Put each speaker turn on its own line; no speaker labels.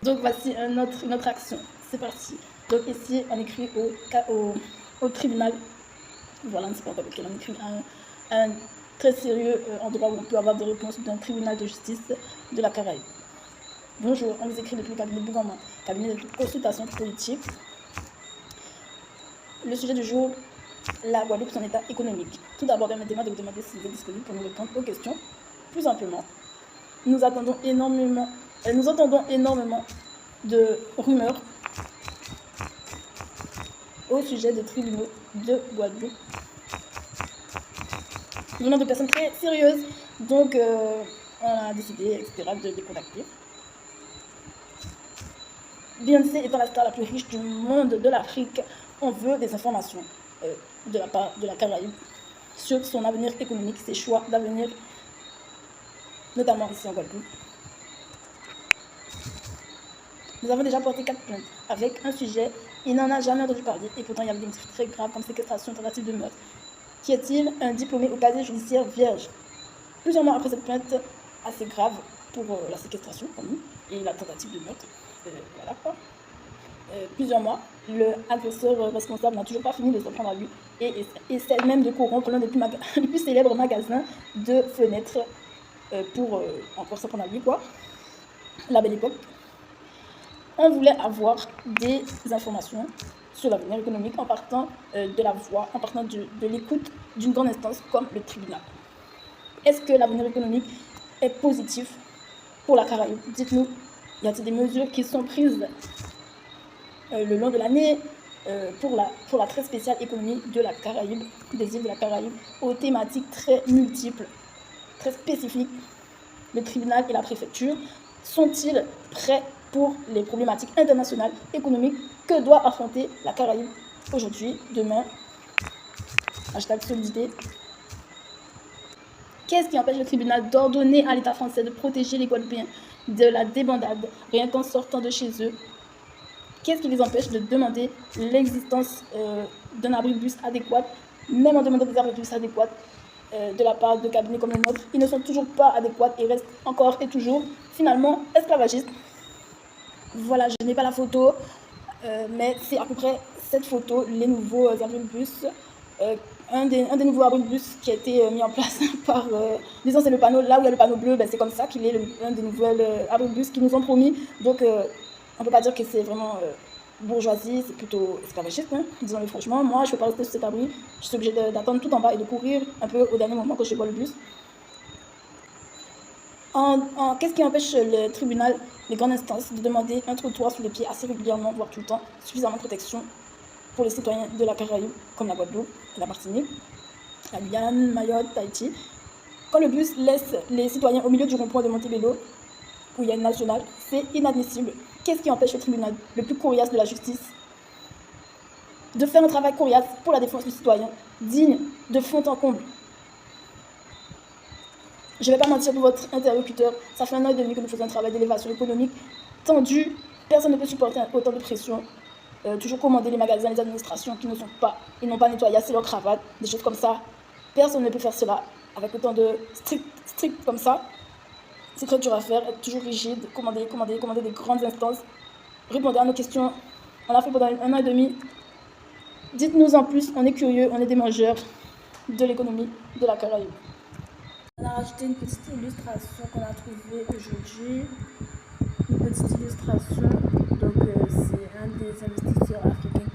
Donc voici une autre action. C'est parti. Donc ici, on écrit au tribunal. Voilà, on ne sait pas encore lequel. On écrit un très sérieux endroit où on peut avoir des réponses d'un tribunal de justice de la Caraïbe. Bonjour, on vous écrit depuis le cabinet Bougaman, cabinet de consultation politique. Le sujet du jour, la Guadeloupe, son état économique. Tout d'abord, permettez-moi de vous demander si vous êtes disponible pour nous répondre aux questions. Plus simplement, nous entendons énormément de rumeurs au sujet des tribunaux de Guadeloupe. Venant de personnes très sérieuses, donc on a décidé, etc., de les contacter. Beyoncé étant la star la plus riche du monde de l'Afrique, on veut des informations de la part de la Caraïbe sur son avenir économique, ses choix d'avenir, notamment ici en Guadeloupe. Nous avons déjà porté 4 plaintes avec un sujet, il n'en a jamais entendu parler, et pourtant il y avait des motifs très graves comme séquestration, tentative de meurtre. Qui est-il? Un diplômé au casier judiciaire vierge. Plusieurs mois après cette plainte assez grave pour la séquestration, comme nous, et la tentative de meurtre, voilà quoi. Plusieurs mois, le agresseur responsable n'a toujours pas fini de s'en prendre à lui et essaie même de corrompre l'un des plus célèbres magasins de fenêtres pour encore s'en prendre à lui, quoi. La belle époque. On voulait avoir des informations sur l'avenir économique en partant de la voix, en partant de l'écoute d'une grande instance comme le tribunal. Est-ce que l'avenir économique est positif pour la Caraïbe? Dites-nous, y a-t-il des mesures qui sont prises le long de l'année pour la très spéciale économie de la Caraïbe, des îles de la Caraïbe, aux thématiques très multiples, très spécifiques? Le tribunal et la préfecture sont-ils prêts pour les problématiques internationales économiques que doit affronter la Caraïbe aujourd'hui, demain? Hashtag solidité. Qu'est-ce qui empêche le tribunal d'ordonner à l'État français de protéger les Guadeloupéens de la débandade rien qu'en sortant de chez eux? Qu'est-ce qui les empêche de demander l'existence d'un abribus adéquat, même en demandant des abribus adéquats de la part de cabinets comme le nôtre? Ils ne sont toujours pas adéquats et restent encore et toujours, finalement, esclavagistes. Voilà, je n'ai pas la photo, mais c'est à peu près cette photo, les nouveaux abribus. Un des nouveaux abribus qui a été mis en place par, disons c'est le panneau, là où il y a le panneau bleu, ben, c'est comme ça qu'il est un des nouveaux abribus qu'ils nous ont promis. Donc on ne peut pas dire que c'est vraiment bourgeoisie, c'est plutôt esclavagiste, hein, disons-le franchement. Moi, je ne peux pas rester sur cet abri, je suis obligée d'attendre tout en bas et de courir un peu au dernier moment que je vois le bus. Qu'est-ce qui empêche le tribunal, les grandes instances, de demander un trottoir sous les pieds assez régulièrement, voire tout le temps, suffisamment de protection pour les citoyens de la Caraïbe, comme la Guadeloupe, la Martinique, la Guyane, Mayotte, Tahiti? Quand le bus laisse les citoyens au milieu du rond-point de Montebello, où il y a une nationale, c'est inadmissible. Qu'est-ce qui empêche le tribunal, le plus coriace de la justice, de faire un travail coriace pour la défense du citoyen, digne de fond en comble? Je ne vais pas mentir pour votre interlocuteur, ça fait 1 an et demi que nous faisons un travail d'élévation économique tendu, personne ne peut supporter autant de pression. Toujours commander les magasins, les administrations qui ils n'ont pas nettoyé assez leurs cravates, des choses comme ça. Personne ne peut faire cela avec autant de strict comme ça. C'est très dur à faire, être toujours rigide, commander des grandes instances. Répondez à nos questions. On l'a fait pendant 1 an et demi. Dites-nous en plus, on est curieux, on est des mangeurs de l'économie de la Caraïbe. On a rajouté une petite illustration qu'on a trouvée aujourd'hui. Une petite illustration, donc c'est un des investisseurs africains